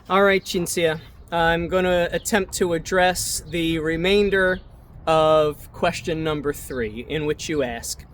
All right, Cinzia. I'm going to attempt to address the remainder of question number 3, in which you ask,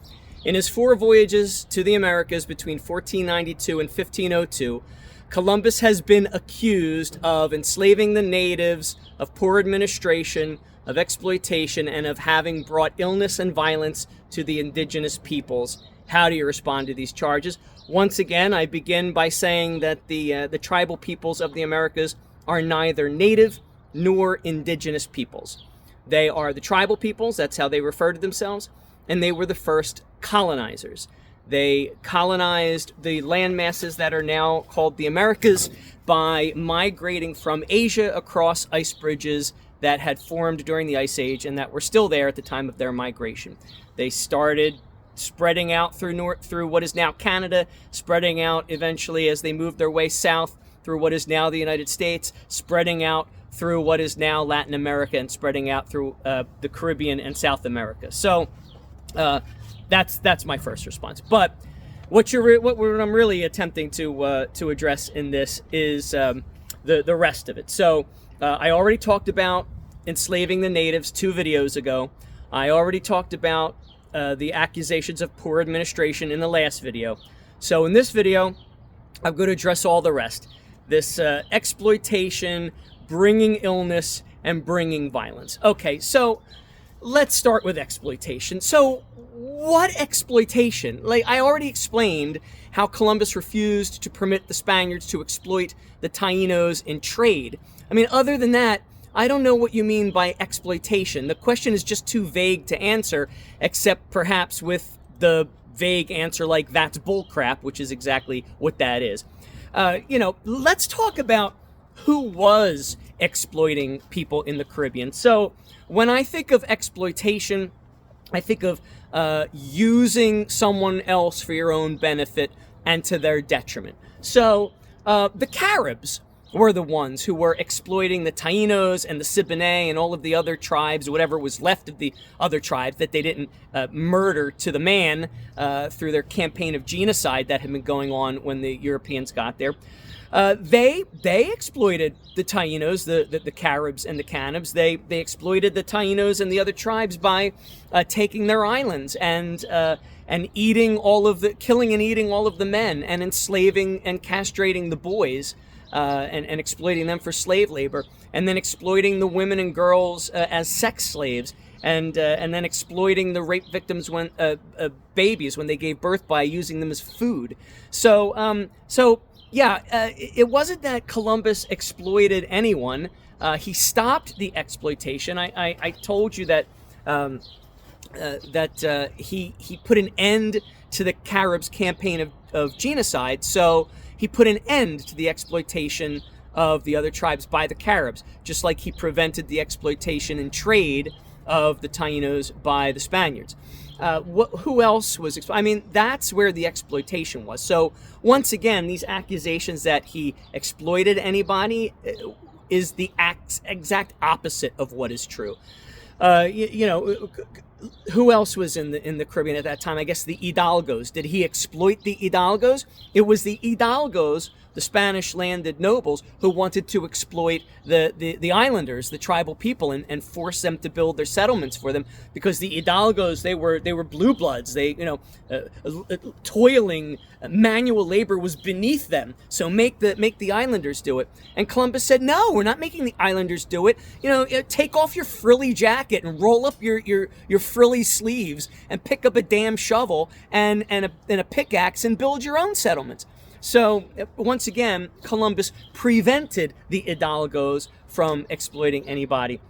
in his 4 voyages to the Americas between 1492 and 1502, Columbus has been accused of enslaving the natives, of poor administration, of exploitation, and of having brought illness and violence to the indigenous peoples. How do you respond to these charges? Once again, I begin by saying that the tribal peoples of the Americas are neither native nor indigenous peoples. They are the tribal peoples, that's how they refer to themselves, and they were the first colonizers. They colonized the land masses that are now called the Americas by migrating from Asia across ice bridges that had formed during the Ice Age and that were still there at the time of their migration. They started spreading out through what is now Canada, spreading out eventually as they moved their way south through what is now the United States, spreading out through what is now Latin America, and spreading out through the Caribbean and South America. So that's my first response. But what I'm really attempting to address in this is the rest of it. So I already talked about enslaving the natives 2 videos ago. I already talked about the accusations of poor administration in the last video. So in this video, I'm going to address all the rest. This exploitation, bringing illness, and bringing violence. Okay, so let's start with exploitation. So what exploitation? Like, I already explained how Columbus refused to permit the Spaniards to exploit the Taínos in trade. I mean, other than that, I don't know what you mean by exploitation. The question is just too vague to answer, except perhaps with the vague answer like that's bullcrap, which is exactly what that is. Let's talk about who was exploiting people in the Caribbean. So when I think of exploitation, I think of using someone else for your own benefit and to their detriment. So the Caribs were the ones who were exploiting the Taínos and the Siboney and all of the other tribes, whatever was left of the other tribes that they didn't murder to the man through their campaign of genocide that had been going on when the Europeans got there. They exploited the Taínos, the Caribs and the Canibs. They exploited the Taínos and the other tribes by taking their islands and killing and eating all of the men, and enslaving and castrating the boys. And exploiting them for slave labor, and then exploiting the women and girls as sex slaves, and then exploiting the rape victims when babies when they gave birth by using them as food. So it wasn't that Columbus exploited anyone. He stopped the exploitation. I told you that he put an end to the Caribs' campaign of genocide. So he put an end to the exploitation of the other tribes by the Caribs, just like he prevented the exploitation and trade of the Taínos by the Spaniards. Who else was? That's where the exploitation was. So once again, these accusations that he exploited anybody is the exact opposite of what is true. Who else was in the Caribbean at that time? I guess the Hidalgos. Did he exploit the Hidalgos? It was the Hidalgos, the Spanish landed nobles, who wanted to exploit the islanders, the tribal people, and force them to build their settlements for them, because the Hidalgos, they were blue bloods. They toiling manual labor was beneath them. So make the islanders do it. And Columbus said, no, we're not making the islanders do it. Take off your frilly jacket and roll up your frilly sleeves and pick up a damn shovel and a pickaxe and build your own settlements. So once again, Columbus prevented the Hidalgos from exploiting anybody.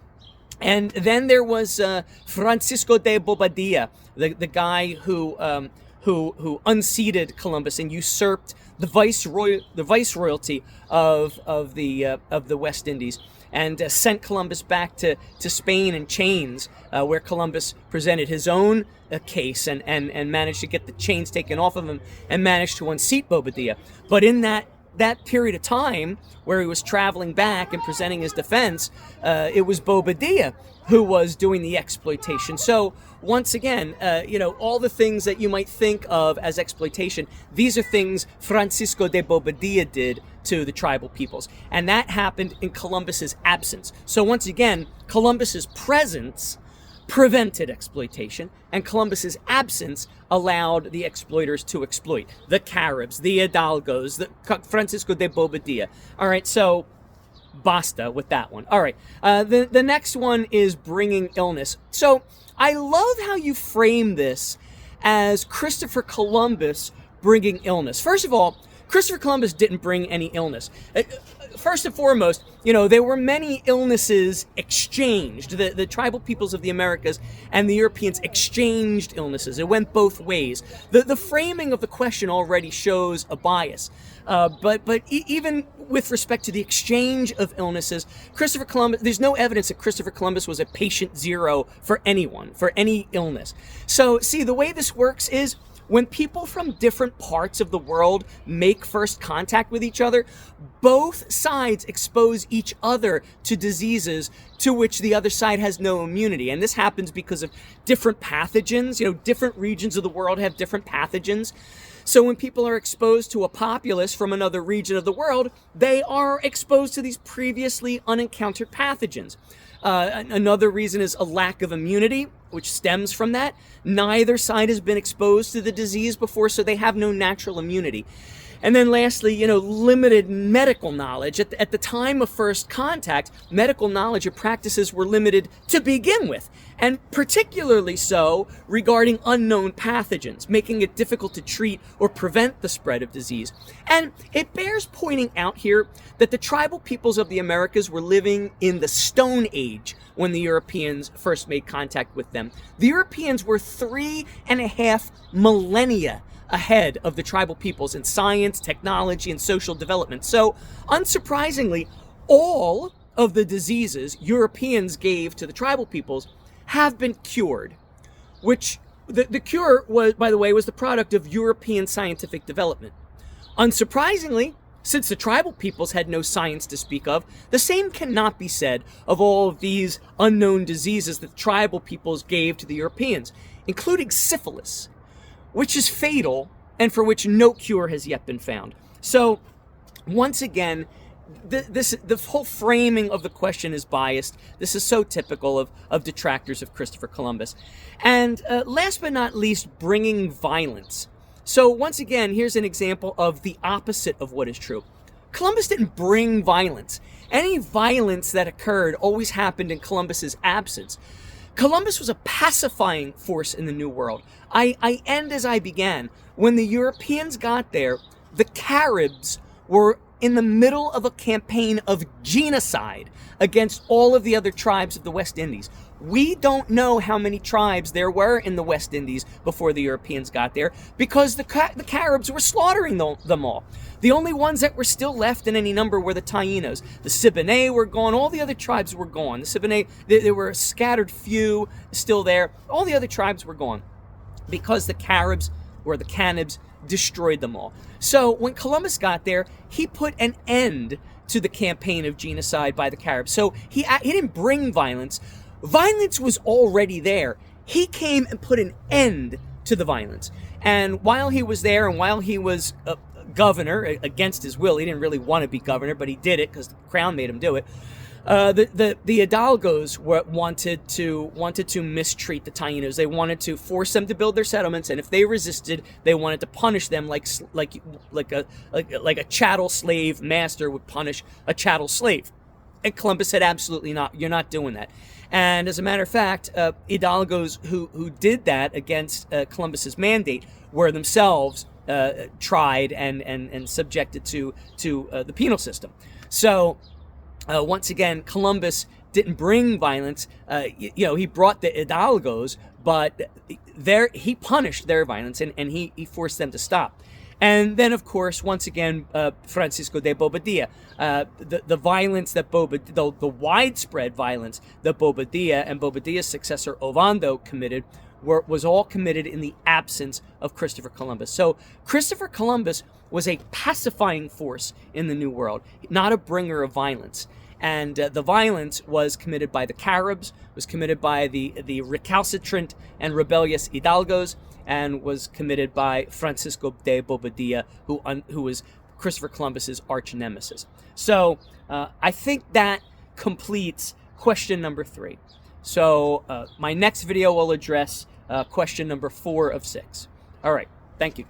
And then there was Francisco de Bobadilla, the guy who unseated Columbus and usurped the viceroyalty of the West Indies, and sent Columbus back to Spain in chains, where Columbus presented his own case and managed to get the chains taken off of him and managed to unseat Bobadilla. But in that that period of time where he was traveling back and presenting his defense, it was Bobadilla who was doing the exploitation. So once again, all the things that you might think of as exploitation, these are things Francisco de Bobadilla did to the tribal peoples. And that happened in Columbus's absence. So once again, Columbus's presence prevented exploitation, and Columbus's absence allowed the exploiters to exploit. The Caribs, the Hidalgos, Francisco de Bobadilla. All right, so basta with that one. All right, the next one is bringing illness. So I love how you frame this as Christopher Columbus bringing illness. First of all, Christopher Columbus didn't bring any illness. First and foremost, there were many illnesses exchanged. The tribal peoples of the Americas and the Europeans exchanged illnesses. It went both ways. The framing of the question already shows a bias. But even with respect to the exchange of illnesses, Christopher Columbus, there's no evidence that Christopher Columbus was a patient zero for anyone, for any illness. So, see, the way this works is when people from different parts of the world make first contact with each other, both sides expose each other to diseases to which the other side has no immunity. And this happens because of different pathogens. Different regions of the world have different pathogens. So when people are exposed to a populace from another region of the world, they are exposed to these previously unencountered pathogens. Another reason is a lack of immunity, which stems from that. Neither side has been exposed to the disease before, so they have no natural immunity. And then lastly, limited medical knowledge. At the time of first contact, medical knowledge or practices were limited to begin with, and particularly so regarding unknown pathogens, making it difficult to treat or prevent the spread of disease. And it bears pointing out here that the tribal peoples of the Americas were living in the Stone Age when the Europeans first made contact with them. The Europeans were 3.5 millennia ahead of the tribal peoples in science, technology, and social development. So, unsurprisingly, all of the diseases Europeans gave to the tribal peoples have been cured, which the cure was, by the way, was the product of European scientific development. Unsurprisingly, since the tribal peoples had no science to speak of, the same cannot be said of all of these unknown diseases that the tribal peoples gave to the Europeans, including syphilis, which is fatal and for which no cure has yet been found. So, once again, the whole framing of the question is biased. This is so typical of detractors of Christopher Columbus. And last but not least, bringing violence. So, once again, here's an example of the opposite of what is true. Columbus didn't bring violence. Any violence that occurred always happened in Columbus's absence. Columbus was a pacifying force in the New World. I end as I began. When the Europeans got there, the Caribs were in the middle of a campaign of genocide against all of the other tribes of the West Indies. We don't know how many tribes there were in the West Indies before the Europeans got there because the Caribs were slaughtering them all. The only ones that were still left in any number were the Taínos. The Siboney were gone. All the other tribes were gone. The Siboney, there were a scattered few still there. All the other tribes were gone because the Caribs or the Canibs destroyed them all. So when Columbus got there, he put an end to the campaign of genocide by the Caribs. So he didn't bring violence. Violence was already there. He came and put an end to the violence. And while he was there and while he was governor, against his will, he didn't really want to be governor, but he did it because the crown made him do it. The Hidalgos wanted to mistreat the Taínos. They wanted to force them to build their settlements, and if they resisted, they wanted to punish them like a chattel slave master would punish a chattel slave. And Columbus said, absolutely not. You're not doing that. And as a matter of fact, Hidalgos who did that against Columbus's mandate were themselves tried and subjected to the penal system. So once again, Columbus didn't bring violence. He brought the Hidalgos, but he punished their violence and he forced them to stop. And then, of course, once again, Francisco de Bobadilla, the violence that the widespread violence that Bobadilla and Bobadilla's successor Ovando committed was all committed in the absence of Christopher Columbus. So Christopher Columbus was a pacifying force in the New World, not a bringer of violence. And the violence was committed by the Caribs, was committed by the recalcitrant and rebellious Hidalgos, and was committed by Francisco de Bobadilla, who was Christopher Columbus's arch nemesis. So I think that completes question number 3. So my next video will address question number 4 of 6. All right, thank you.